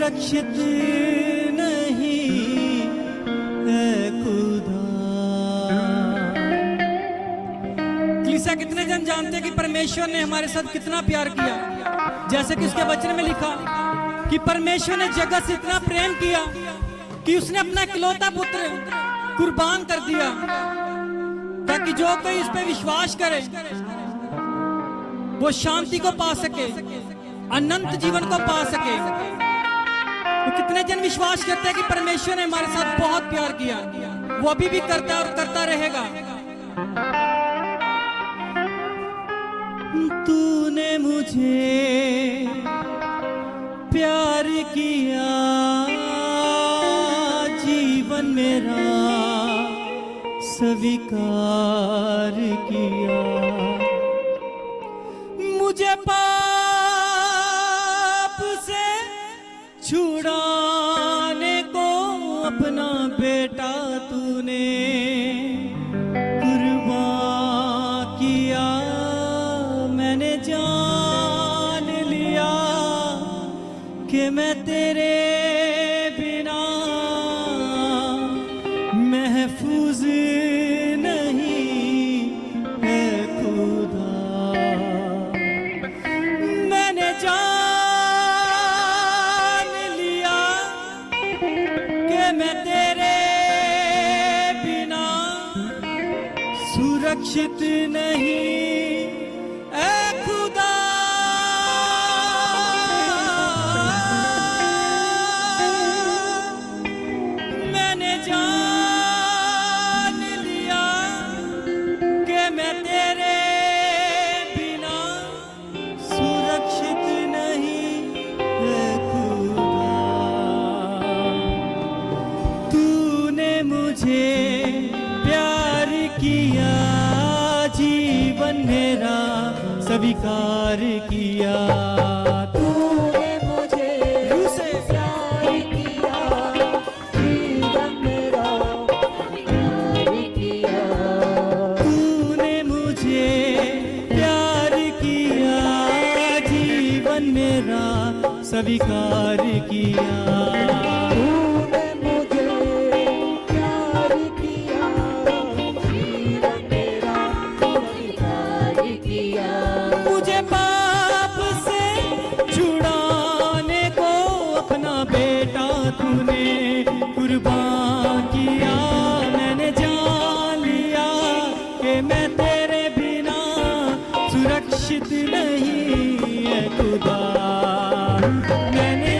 सुरक्षित नहीं है खुदा। कलीसिया कितने जन जानते हैं कि परमेश्वर ने हमारे साथ कितना प्यार किया? जैसे कि उसके वचन में लिखा कि परमेश्वर ने जगत से इतना प्रेम किया कि उसने अपना इकलौता पुत्र कुर्बान कर दिया, ताकि जो कोई इस पे विश्वास करे वो शांति को पा सके, अनंत जीवन को पा सके। तो कितने जन विश्वास करते हैं कि परमेश्वर ने हमारे साथ बहुत प्यार किया? वो अभी भी करता है और करता रहेगा। तूने मुझे प्यार किया, जीवन मेरा स्वीकार किया, मुझे पाप से छुड़ाने को अपना बेटा तूने कुर्बान किया। मैंने जान लिया कि मैं तेरे बिना महफूज नहीं है खुदा। मैंने जान लिया कि मैं तेरे बिना सुरक्षित नहीं है खुदा। मैंने जान लिया कि मैं तेरे बिना सुरक्षित नहीं है खुदा। तूने मुझे प्यार किया, जीवन मेरा स्वीकार किया। तूने मुझे प्यार किया, जीवन मेरा स्वीकार किया। तूने मुझे प्यार किया, जीवन मेरा स्वीकार किया। तूने मुझे प्यार किया, जीवन मेरा स्वीकार किया। मुझे पाप से छुड़ाने को अपना बेटा तूने कुर्बान किया। मैंने जान लिया कि मैं तेरे बिना सुरक्षित नहीं है खुदा। मैंने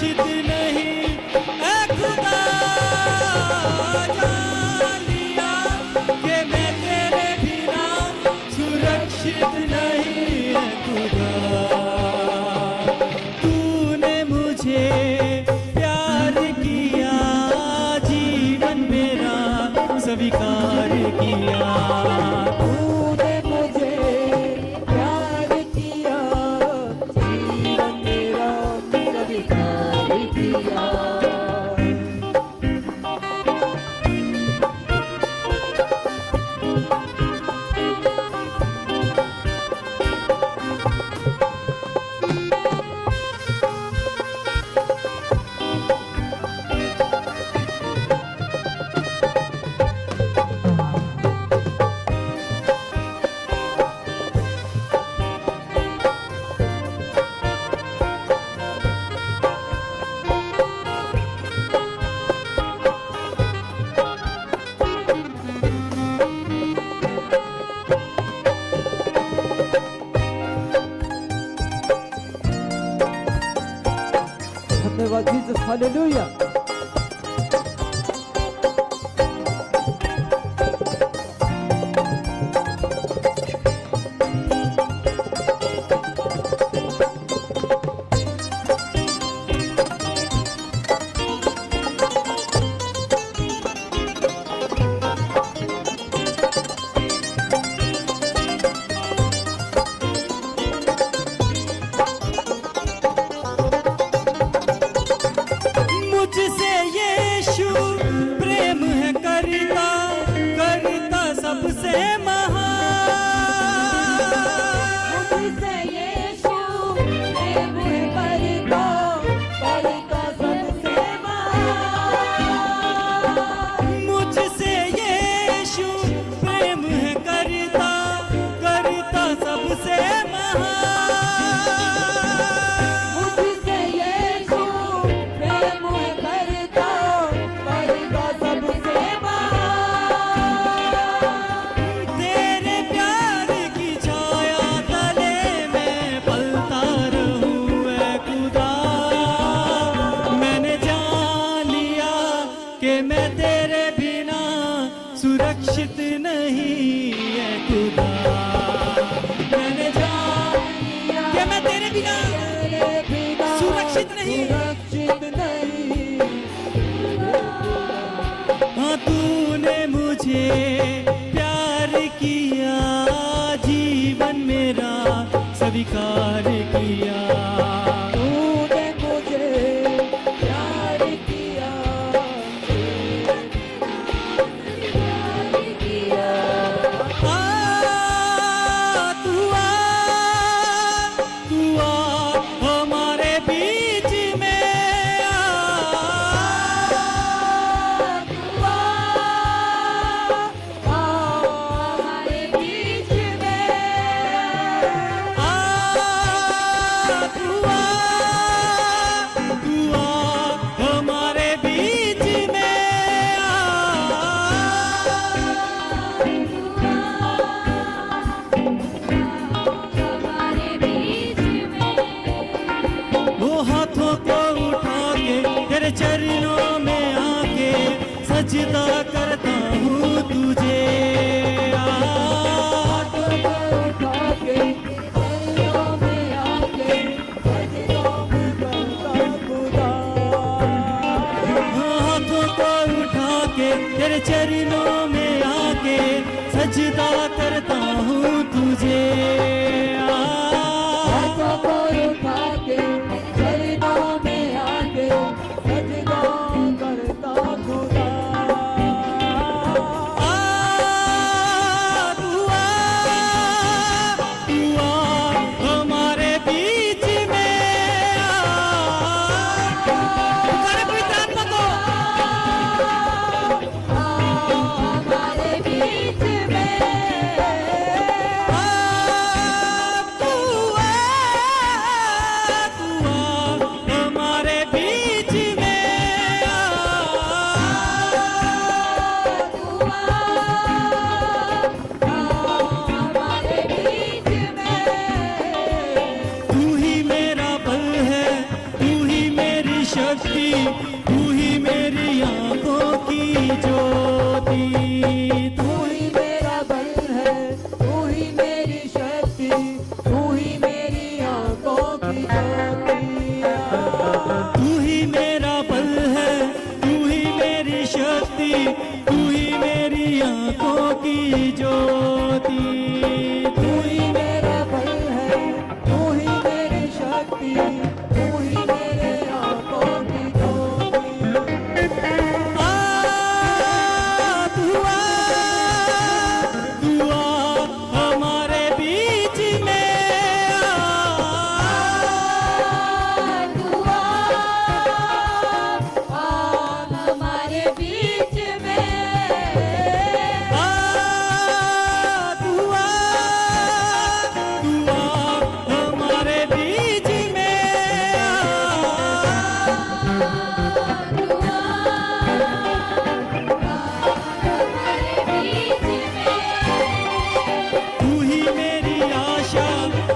सुरक्षित नहीं ऐ खुदा, जान लिया कि मैं तेरे बिना सुरक्षित नहीं ऐ खुदा। तूने मुझे प्यार किया, जीवन मेरा स्वीकार किया। तूने मुझे प्यार किया, जीवन मेरा स्वीकार किया। धन्यवाद जीसस, हालेलुया। मुझसे यीशु प्रेम है करता, करता सबसे महान। मुझसे यीशु प्रेम करता, करता सबसे महान। मुझसे यीशु प्रेम है करता, करता सबसे महान। मुझसे यीशु प्रेम करता, करता सबसे महान। तेरे प्यार की छाया तले मैं पलता रहूं ऐ खुदा। मैंने जान लिया कि मैं तेरे बिना सुरक्षित नहीं ऐ खुदा। मैंने जान लिया कि मैं तेरे बिना तेरे बिना सुरक्षित नहीं। सुरक्षित नहीं। हाँ, तूने मुझे प्यार किया, जीवन मेरा स्वीकार किया। तूने मुझे प्यार किया, प्यार किया। तू आ हमारे बीच में हमारे बीच में तू आ हमारे बीच में हमारे बीच में वो हाथों को उठा के तेरे चरणों में आके सजदा करता हूँ तुझे। हाथों को उठा के चरणों में आके सजदा करता खुदा। हाथों को उठा के तेरे चरणों में आके सजदा करता हूँ तुझे। हाथों को उठा के चरणों में आके सजदा करता खुदा। शक्ति, तू ही मेरी आंखों की ज्योति। तू ही मेरा बल है, तू ही मेरी शक्ति, तू ही मेरी आंखों की ज्योति। तू ही मेरा बल है, तू ही मेरी शक्ति, तू ही मेरी आंखों की ज्योति। तू ही मेरा बल है, तू ही मेरी शक्ति, तू ही मेरे आंखों की ज्योति। तू आ हमारे बीच में हमारे बीच में तू आ हमारे बीच में तू ही मेरी आशा,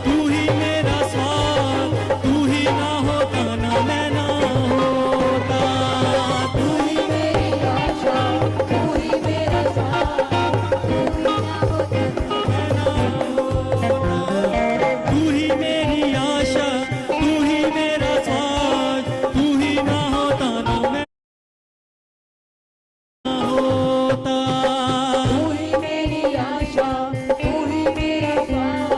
तू ही मेरा स्वाद, तू ही ना होता ना मैं ना होता। तू ही मेरी आशा, तू ही मेरा साथ, तू ही मेरी आशा, तू ही मेरा स्वाद, तू ही ना होता ना मैं ना होता। तू ही मेरी आशा, तू ही मेरा साथ,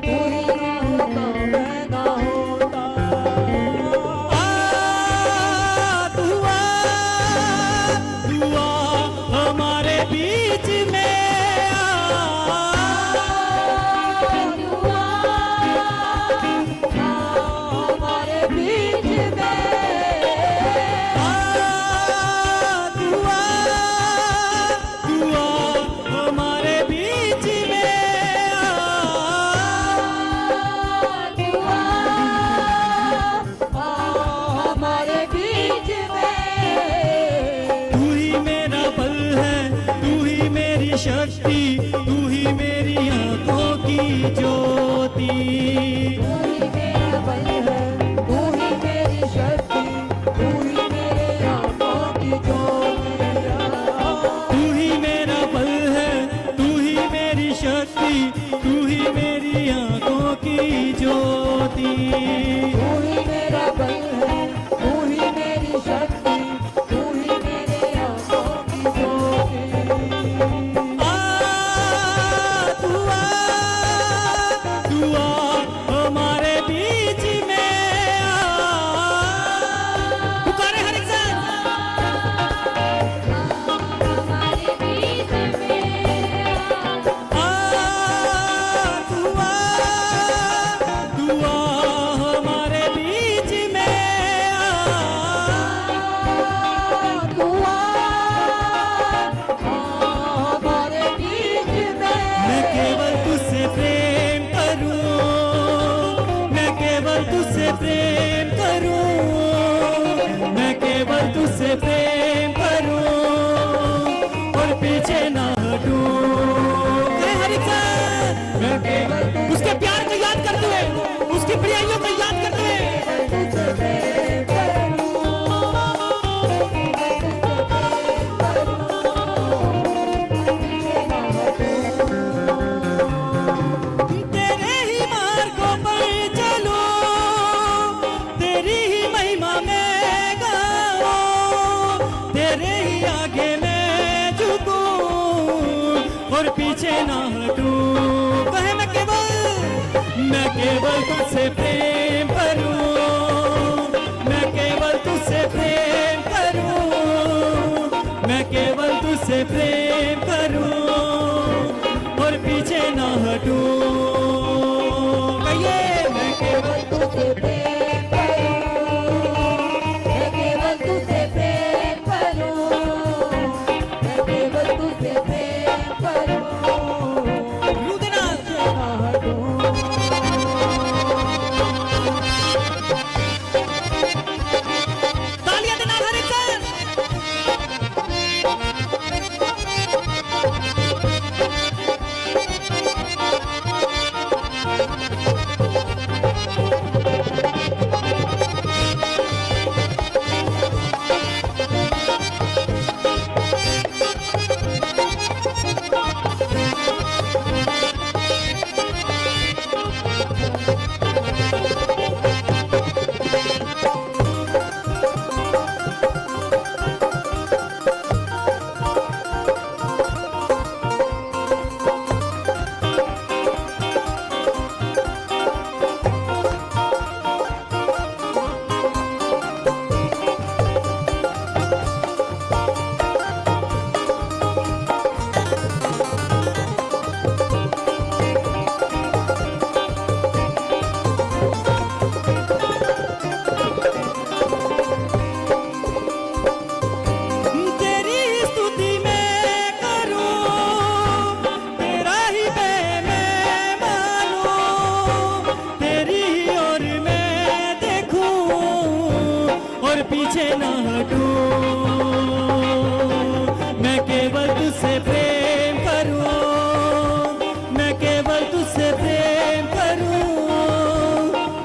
तू ही ना होता मैं ना होता। तू आ हमारे बीच में हमारे बीच में तू आ हमारे बीच में हमारे बीच में तू ही मेरा बल है, तू ही मेरी शक्ति, तू ही मेरी आंखों की ज्योति। तू ही मेरा बल है, तू ही मेरी शक्ति, तू ही मेरे आंखों की ज्योति। तू ही मेरा बल है, तू ही मेरी शक्ति, तू ही मेरी आंखों की ज्योति। तू ही मेरा बल है, तू ही मेरी शक्ति, तू ही मेरे आंखों की ज्योति। तू आ हमारे बीच में पुकारे हर इंसान। हमारे बीच में तू आ हमारे बीच में तू हमारे बीच में मैं केवल तुझसे प्रेम करूं, मैं केवल तुझसे प्रेम करूं, मैं केवल तुझसे प्रेम करूं और पीछे ना हटूं। हर इंसान मैं केवल उसके प्यार को याद करते हुए, उसकी प्रियाइयों को याद करते हुए तुझसे प्रेम करूं, तेरे ही मार्गों पर चलो, तेरी ही महिमा में गाऊं, तेरे ही आगे मैं झुकूं और पीछे ना हटूं। कहे मैं केवल तुझसे प्रेम करूं, मैं केवल तुझसे प्रेम करूं, मैं केवल तुझसे प्रेम करूं और पीछे ना हटूं। कहिए मैं केवल तुझसे प्रेम करूं, मैं केवल तुझसे प्रेम करूं, मैं केवल तुझसे प्रेम करूं। पीछे ना हटूं, मैं केवल तुझसे प्रेम करूं, मैं केवल तुझसे प्रेम करूं,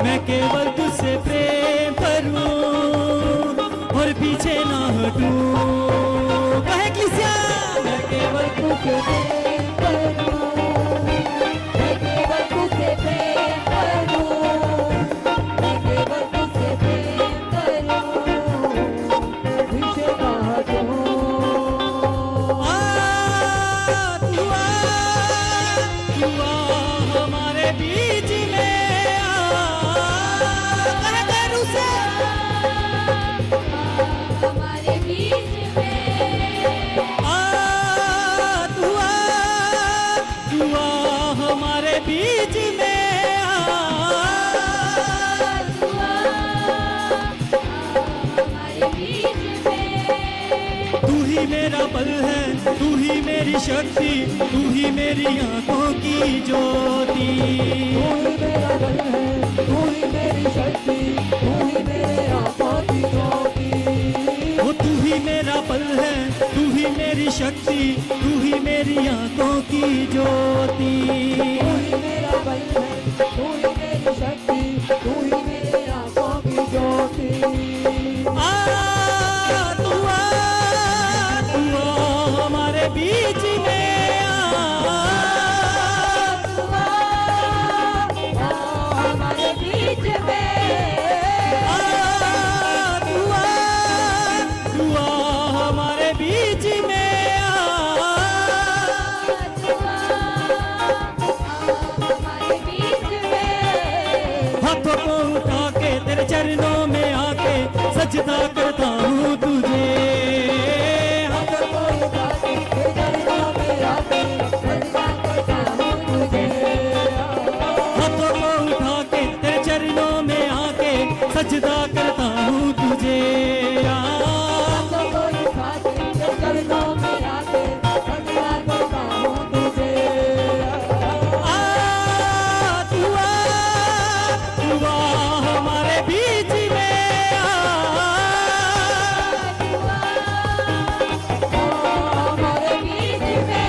मैं केवल तुझसे प्रेम करूं और पीछे ना हटूं। कहे क्लिसिया, मैं केवल तुझसे प्रेम करूं, मैं केवल तुझसे प्रेम करूं, मैं केवल तुझसे प्रेम करूं, पीछे ना हटूं। तू आ हमारे बीच में कहे करू से हमारे बीच में तू आ हमारे बीच में हमारे बीच में तू ही मेरा बल है, तू ही मेरी शक्ति, तू ही मेरी आंखों की ज्योति। तू ही मेरा बल है, तू ही मेरी शक्ति, तू ही मेरे आंखों की ज्योति। वो तू ही मेरा बल है, तू ही मेरी शक्ति, तू ही मेरी आंखों की ज्योति। तू ही मेरा बल है, तू ही मेरी शक्ति, तू ही मेरे आंखों की ज्योति। तू आ हमारे बीच में हमारे बीच में तू आ हमारे बीच में हमारे बीच में हाथों को उठा के तेरे चरणों में आके सजदा करता हूँ तुझे। हाथों को उठा के तेरे चरणों में आके सजदा करता हूँ तुझे। हाथों को उठा के तेरे चरणों में आके सजदा करता हूँ तुझे। हाथों को उठा के तेरे चरणों में आके सजदा करता हूँ तुझे। तू आ हमारे बीच में हमारे बीच में तू आ हमारे बीच में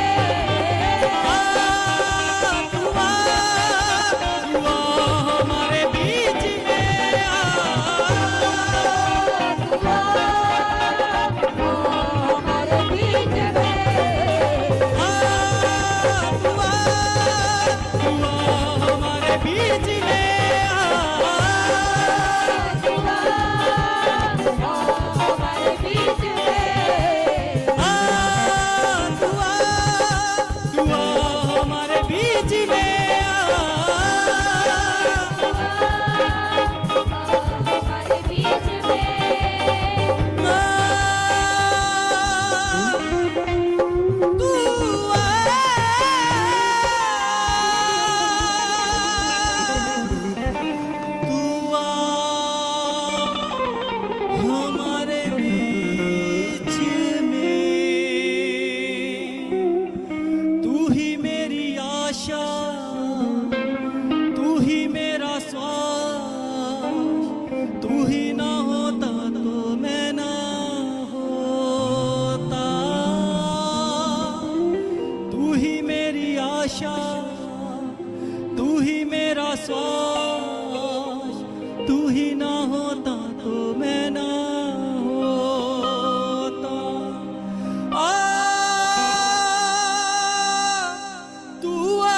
हमारे बीच में तू आ हमारे बीच में हमारे बीच में तू आ हमारे बीच में हमारे बीच में हमारे बीच में तू ही मेरी आशा, तू ही मेरा श्वास, तू ही ना होता तो मैं ना होता। तू ही मेरी आशा, तू ही मेरा श्वास, तू ही ना होता तो मैं ना होता। तू आ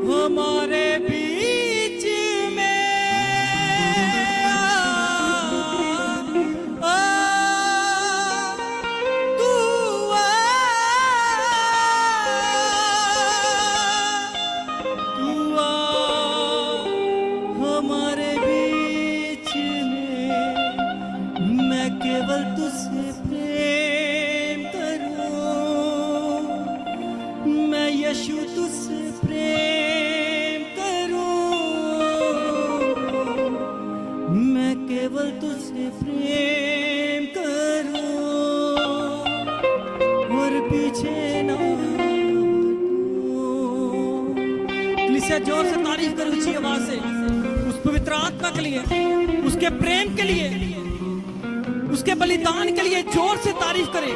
हमारे बीच में तू आ हमारे बीच में मैं केवल तुझसे प्रेम करूं, मैं यीशु तुझसे प्रेम करूं, मैं केवल तुझसे प्रेम करूं और पीछे ना हटूं। से जोर से तारीफ करे ऊंची आवाज से उस पवित्र आत्मा के लिए, उसके प्रेम के लिए, उसके बलिदान के लिए जोर से तारीफ करे।